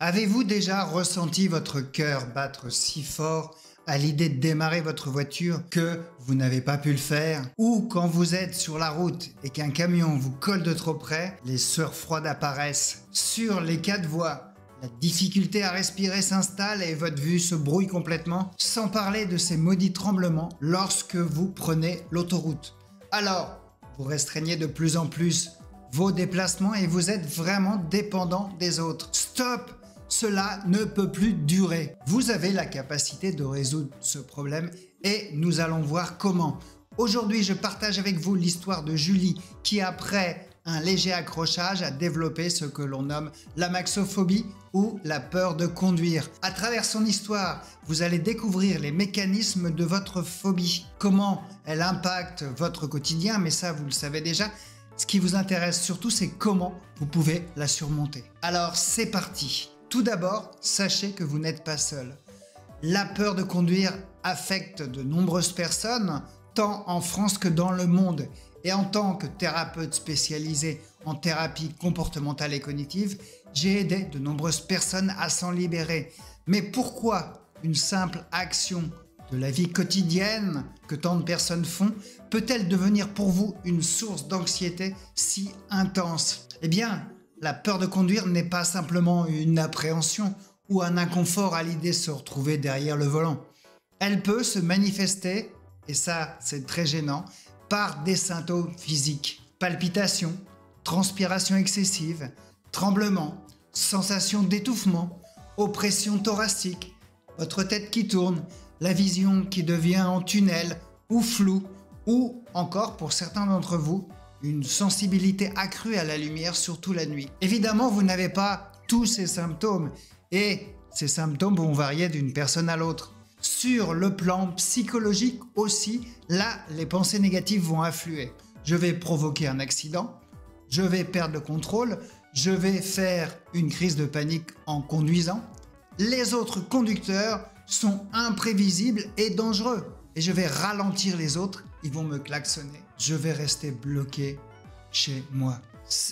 Avez-vous déjà ressenti votre cœur battre si fort à l'idée de démarrer votre voiture que vous n'avez pas pu le faire? Ou quand vous êtes sur la route et qu'un camion vous colle de trop près, les sueurs froides apparaissent. Sur les 4 voies, la difficulté à respirer s'installe et votre vue se brouille complètement, sans parler de ces maudits tremblements lorsque vous prenez l'autoroute. Alors, vous restreignez de plus en plus vos déplacements et vous êtes vraiment dépendant des autres. Stop! Cela ne peut plus durer. Vous avez la capacité de résoudre ce problème et nous allons voir comment. Aujourd'hui, je partage avec vous l'histoire de Julie qui, après un léger accrochage, a développé ce que l'on nomme l'amaxophobie ou la peur de conduire. À travers son histoire, vous allez découvrir les mécanismes de votre phobie, comment elle impacte votre quotidien, mais ça vous le savez déjà. Ce qui vous intéresse surtout, c'est comment vous pouvez la surmonter. Alors c'est parti. Tout d'abord, sachez que vous n'êtes pas seul. La peur de conduire affecte de nombreuses personnes, tant en France que dans le monde. Et en tant que thérapeute spécialisé en thérapie comportementale et cognitive, j'ai aidé de nombreuses personnes à s'en libérer. Mais pourquoi une simple action de la vie quotidienne que tant de personnes font peut-elle devenir pour vous une source d'anxiété si intense? Eh bien, la peur de conduire n'est pas simplement une appréhension ou un inconfort à l'idée de se retrouver derrière le volant. Elle peut se manifester, et ça c'est très gênant, par des symptômes physiques. Palpitations, transpiration excessive, tremblements, sensation d'étouffement, oppression thoracique, votre tête qui tourne, la vision qui devient en tunnel ou floue, ou encore pour certains d'entre vous, une sensibilité accrue à la lumière, surtout la nuit. Évidemment, vous n'avez pas tous ces symptômes et ces symptômes vont varier d'une personne à l'autre. Sur le plan psychologique aussi, là, les pensées négatives vont affluer. Je vais provoquer un accident, je vais perdre le contrôle, je vais faire une crise de panique en conduisant. Les autres conducteurs sont imprévisibles et dangereux. Et je vais ralentir les autres, ils vont me klaxonner. Je vais rester bloqué chez moi.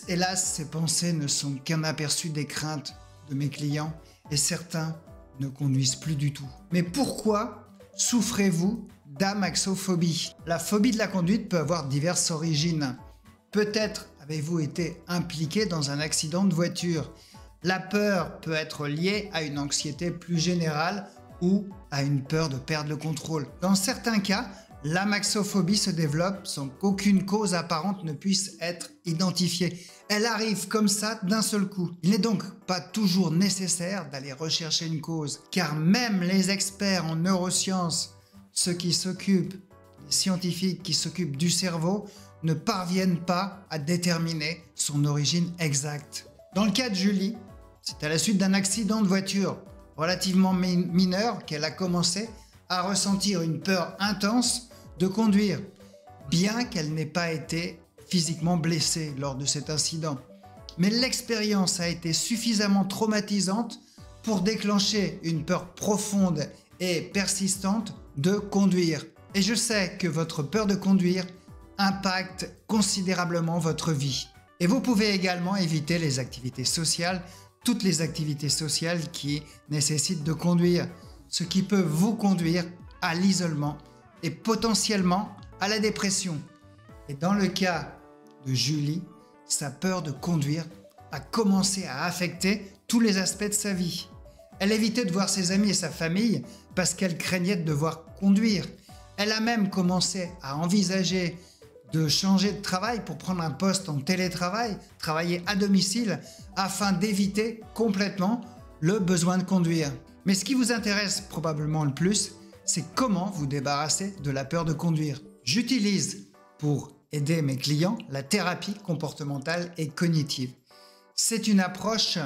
Hélas, ces pensées ne sont qu'un aperçu des craintes de mes clients et certains ne conduisent plus du tout. Mais pourquoi souffrez-vous d'amaxophobie? La phobie de la conduite peut avoir diverses origines. Peut-être avez-vous été impliqué dans un accident de voiture. La peur peut être liée à une anxiété plus générale ou à une peur de perdre le contrôle. Dans certains cas, l'amaxophobie se développe sans qu'aucune cause apparente ne puisse être identifiée. Elle arrive comme ça d'un seul coup. Il n'est donc pas toujours nécessaire d'aller rechercher une cause, car même les experts en neurosciences, ceux qui s'occupent, les scientifiques qui s'occupent du cerveau, ne parviennent pas à déterminer son origine exacte. Dans le cas de Julie, c'est à la suite d'un accident de voiture relativement mineur qu'elle a commencé à ressentir une peur intense de conduire, bien qu'elle n'ait pas été physiquement blessée lors de cet incident. Mais l'expérience a été suffisamment traumatisante pour déclencher une peur profonde et persistante de conduire. Et je sais que votre peur de conduire impacte considérablement votre vie. Et vous pouvez également éviter les activités sociales, toutes les activités sociales qui nécessitent de conduire, ce qui peut vous conduire à l'isolement et potentiellement à la dépression. Et dans le cas de Julie, sa peur de conduire a commencé à affecter tous les aspects de sa vie. Elle évitait de voir ses amis et sa famille parce qu'elle craignait de devoir conduire. Elle a même commencé à envisager de changer de travail pour prendre un poste en télétravail, travailler à domicile, afin d'éviter complètement le besoin de conduire. Mais ce qui vous intéresse probablement le plus, c'est comment vous débarrasser de la peur de conduire. J'utilise pour aider mes clients la thérapie comportementale et cognitive. C'est une approche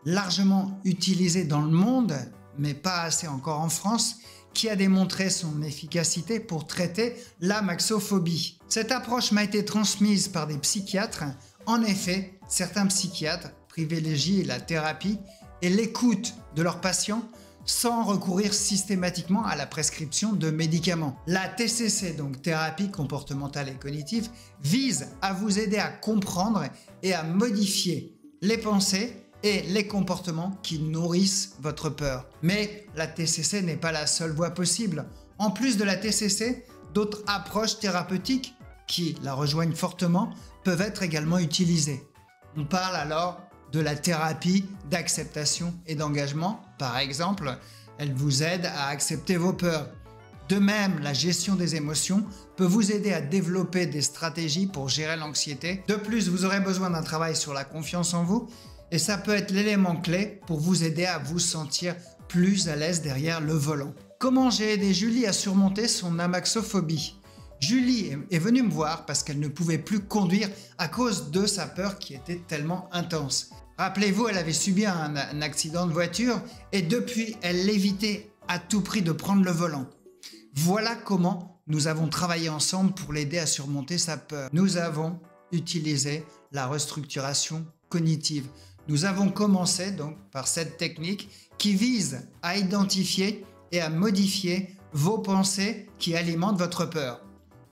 largement utilisée dans le monde, mais pas assez encore en France, qui a démontré son efficacité pour traiter l'amaxophobie. Cette approche m'a été transmise par des psychiatres. En effet, certains psychiatres privilégient la thérapie et l'écoute de leurs patients sans recourir systématiquement à la prescription de médicaments. La TCC, donc thérapie comportementale et cognitive, vise à vous aider à comprendre et à modifier les pensées et les comportements qui nourrissent votre peur. Mais la TCC n'est pas la seule voie possible. En plus de la TCC, d'autres approches thérapeutiques qui la rejoignent fortement peuvent être également utilisées. On parle alors de la thérapie d'acceptation et d'engagement. Par exemple, elle vous aide à accepter vos peurs. De même, la gestion des émotions peut vous aider à développer des stratégies pour gérer l'anxiété. De plus, vous aurez besoin d'un travail sur la confiance en vous et ça peut être l'élément clé pour vous aider à vous sentir plus à l'aise derrière le volant. Comment j'ai aidé Julie à surmonter son amaxophobie ? Julie est venue me voir parce qu'elle ne pouvait plus conduire à cause de sa peur qui était tellement intense. Rappelez-vous, elle avait subi un accident de voiture et depuis, elle évitait à tout prix de prendre le volant. Voilà comment nous avons travaillé ensemble pour l'aider à surmonter sa peur. Nous avons utilisé la restructuration cognitive. Nous avons commencé donc par cette technique qui vise à identifier et à modifier vos pensées qui alimentent votre peur.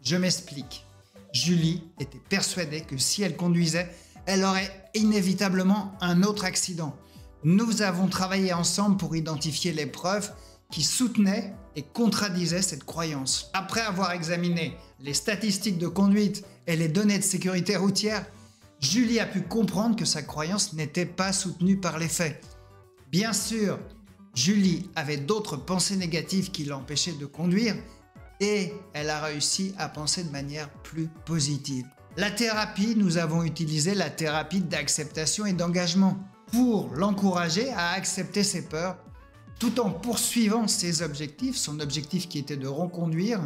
Je m'explique. Julie était persuadée que si elle conduisait, elle aurait inévitablement un autre accident. Nous avons travaillé ensemble pour identifier les preuves qui soutenaient et contradisaient cette croyance. Après avoir examiné les statistiques de conduite et les données de sécurité routière, Julie a pu comprendre que sa croyance n'était pas soutenue par les faits. Bien sûr, Julie avait d'autres pensées négatives qui l'empêchaient de conduire et elle a réussi à penser de manière plus positive. La thérapie, nous avons utilisé la thérapie d'acceptation et d'engagement pour l'encourager à accepter ses peurs tout en poursuivant ses objectifs, son objectif qui était de reconduire,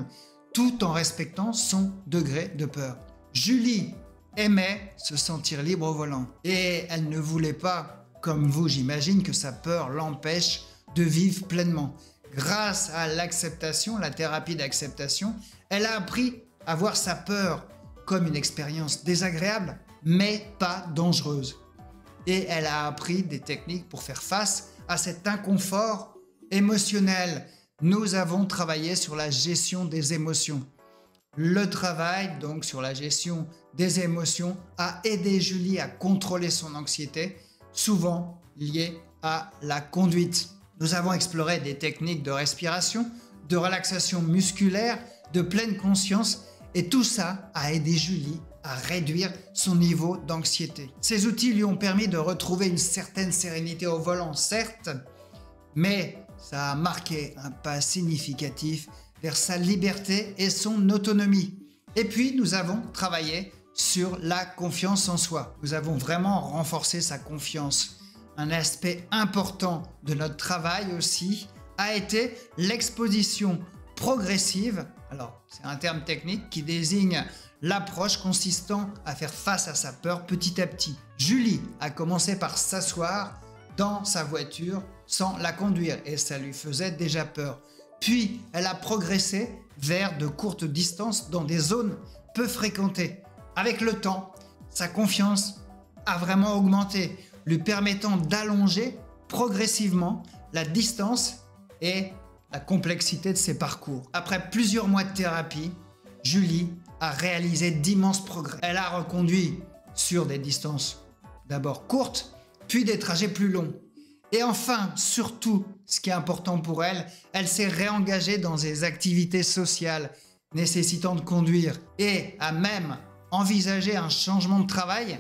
tout en respectant son degré de peur. Julie aimait se sentir libre au volant et elle ne voulait pas, comme vous j'imagine, que sa peur l'empêche de vivre pleinement. Grâce à l'acceptation, la thérapie d'acceptation, elle a appris à voir sa peur comme une expérience désagréable, mais pas dangereuse. Et elle a appris des techniques pour faire face à cet inconfort émotionnel. Nous avons travaillé sur la gestion des émotions. Le travail donc sur la gestion des émotions a aidé Julie à contrôler son anxiété, souvent liée à la conduite. Nous avons exploré des techniques de respiration, de relaxation musculaire, de pleine conscience et tout ça a aidé Julie à réduire son niveau d'anxiété. Ces outils lui ont permis de retrouver une certaine sérénité au volant, certes, mais ça a marqué un pas significatif vers sa liberté et son autonomie. Et puis, nous avons travaillé sur la confiance en soi. Nous avons vraiment renforcé sa confiance. Un aspect important de notre travail aussi a été l'exposition progressive. Alors, c'est un terme technique qui désigne l'approche consistant à faire face à sa peur petit à petit. Julie a commencé par s'asseoir dans sa voiture sans la conduire et ça lui faisait déjà peur. Puis, elle a progressé vers de courtes distances dans des zones peu fréquentées. Avec le temps, sa confiance a vraiment augmenté, lui permettant d'allonger progressivement la distance et la complexité de ses parcours. Après plusieurs mois de thérapie, Julie a réalisé d'immenses progrès. Elle a reconduit sur des distances d'abord courtes, puis des trajets plus longs. Et enfin, surtout, ce qui est important pour elle, elle s'est réengagée dans des activités sociales nécessitant de conduire et a même envisagé un changement de travail,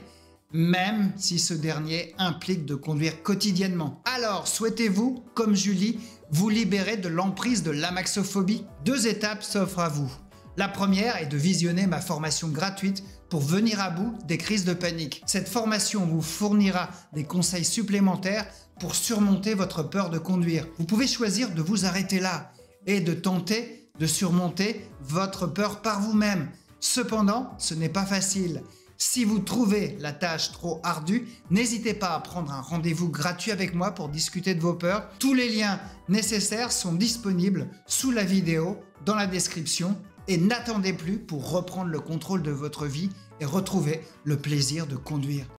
même si ce dernier implique de conduire quotidiennement. Alors, souhaitez-vous, comme Julie, vous libérer de l'emprise de l'amaxophobie ? 2 étapes s'offrent à vous. La première est de visionner ma formation gratuite pour venir à bout des crises de panique. Cette formation vous fournira des conseils supplémentaires pour surmonter votre peur de conduire. Vous pouvez choisir de vous arrêter là et de tenter de surmonter votre peur par vous-même. Cependant, ce n'est pas facile. Si vous trouvez la tâche trop ardue, n'hésitez pas à prendre un rendez-vous gratuit avec moi pour discuter de vos peurs. Tous les liens nécessaires sont disponibles sous la vidéo, dans la description. Et n'attendez plus pour reprendre le contrôle de votre vie et retrouver le plaisir de conduire.